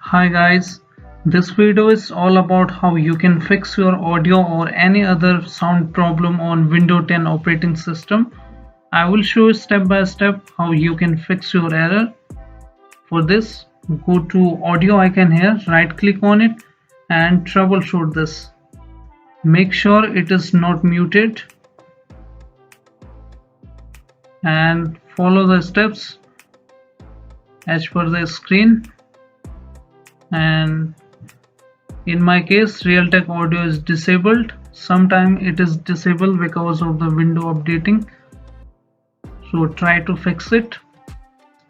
Hi guys, this video is all about how you can fix your audio or any other sound problem on Windows 10 operating system. I will show you step by step how you can fix your error. For this, go to audio icon here, right click on it and troubleshoot this. Make sure it is not muted and follow the steps as per the screen. And in my case, Realtek audio is disabled. Sometimes it is disabled because of the window updating, so try to fix it.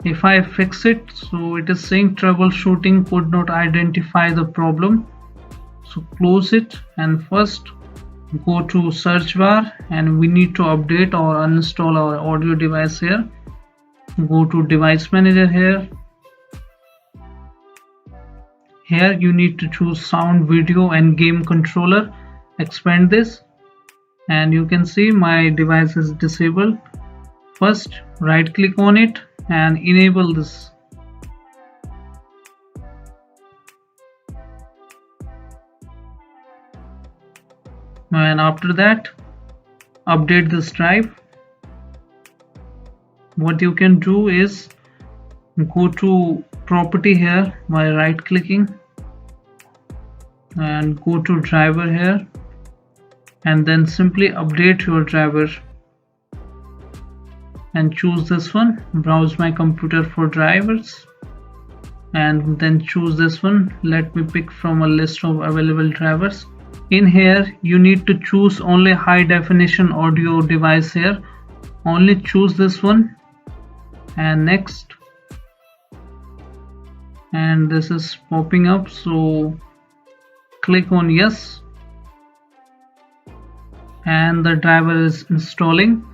If I fix it, so it is saying troubleshooting could not identify the problem, so close it and first go to search bar and we need to update or uninstall our audio device here. Go to device manager here. Here you need to choose sound, video and game controller. Expand this and you can see my device is disabled. First right click on it and enable this. And after that update this drive. What you can do is go to property here by right clicking and go to driver here and then simply update your driver and choose this one, browse my computer for drivers, and then choose this one. Let me pick from a list of available drivers. In here you need to choose only high definition audio device here, only choose this one and next, and this is popping up, so click on yes and the driver is installing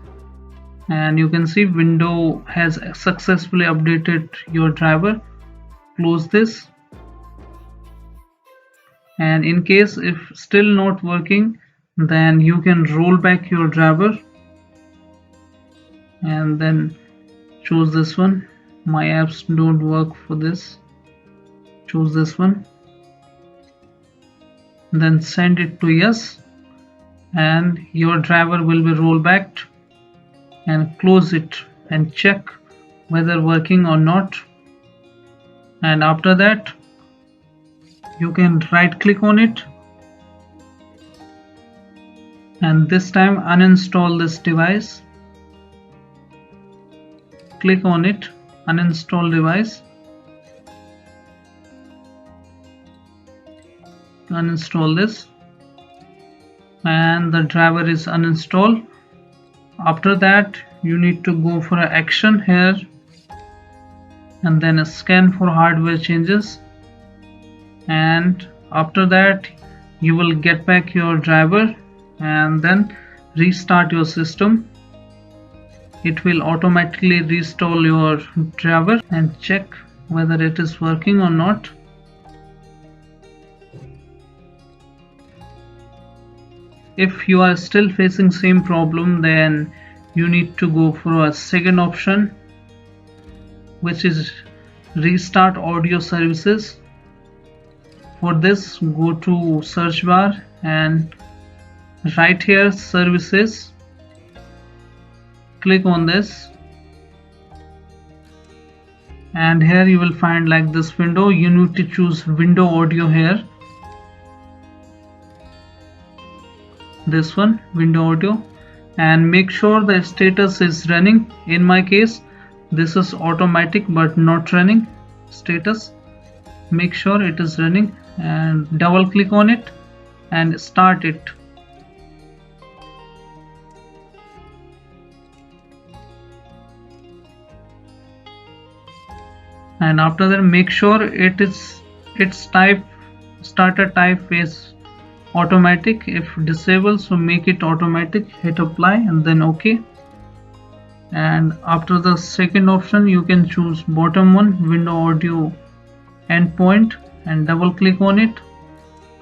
and you can see window has successfully updated your driver. Close this, and in case if still not working, then you can roll back your driver and then choose this one. My apps don't work for this, choose this one, then send it to yes and your driver will be rolled back, and close it and check whether working or not. And after that you can right click on it and this time uninstall this device. Click on it, uninstall device, uninstall this and the driver is uninstalled. After that you need to go for an action here and then a scan for hardware changes, and after that you will get back your driver and then restart your system. It will automatically restore your driver and check whether it is working or not. If you are still facing same problem, then you need to go for a second option, which is restart audio services. For this, go to search bar and right here services, click on this and here you will find like this window. You need to choose window audio here, this one, window audio, and make sure the status is running. In my case this is automatic but not running status. Make sure it is running and double click on it and start it. And after that make sure its type, starter type is automatic. If disabled, so make it automatic, hit apply and then OK. And after the second option you can choose bottom one, window audio endpoint, and double click on it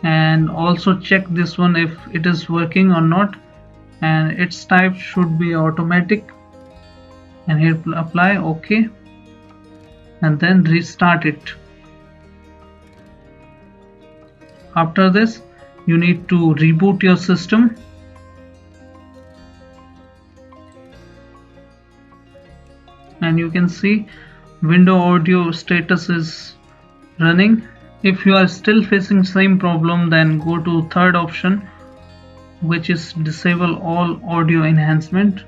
and also check this one if it is working or not, and its type should be automatic and hit apply, OK, and then restart it. After this, you need to reboot your system. And you can see window audio status is running. If you are still facing same problem, then go to third option, which is disable all audio enhancement.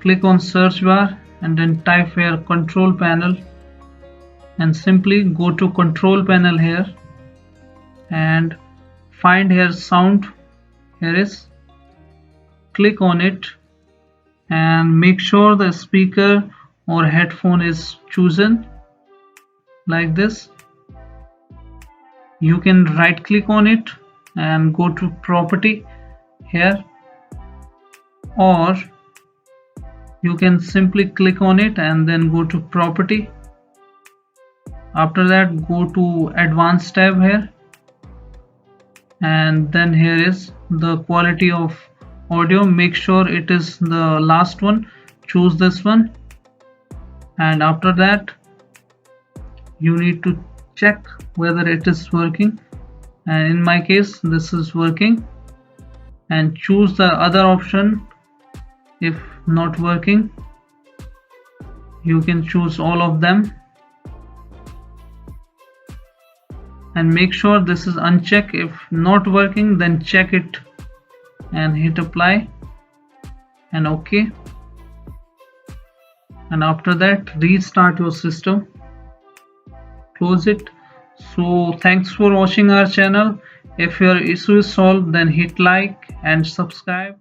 Click on search bar and then type here control panel, and simply go to control panel here and find here sound. Here is, click on it and make sure the speaker or headphone is chosen like this. You can right click on it and go to property here, or you can simply click on it and then go to property. After that, go to advanced tab here, and then here is the quality of audio. Make sure it is the last one, choose this one, and after that you need to check whether it is working, and in my case this is working, and choose the other option. If not working, you can choose all of them, and make sure this is unchecked. If not working, then check it and hit apply and OK. And after that, restart your system, close it. So thanks for watching our channel. If your issue is solved, then hit like and subscribe.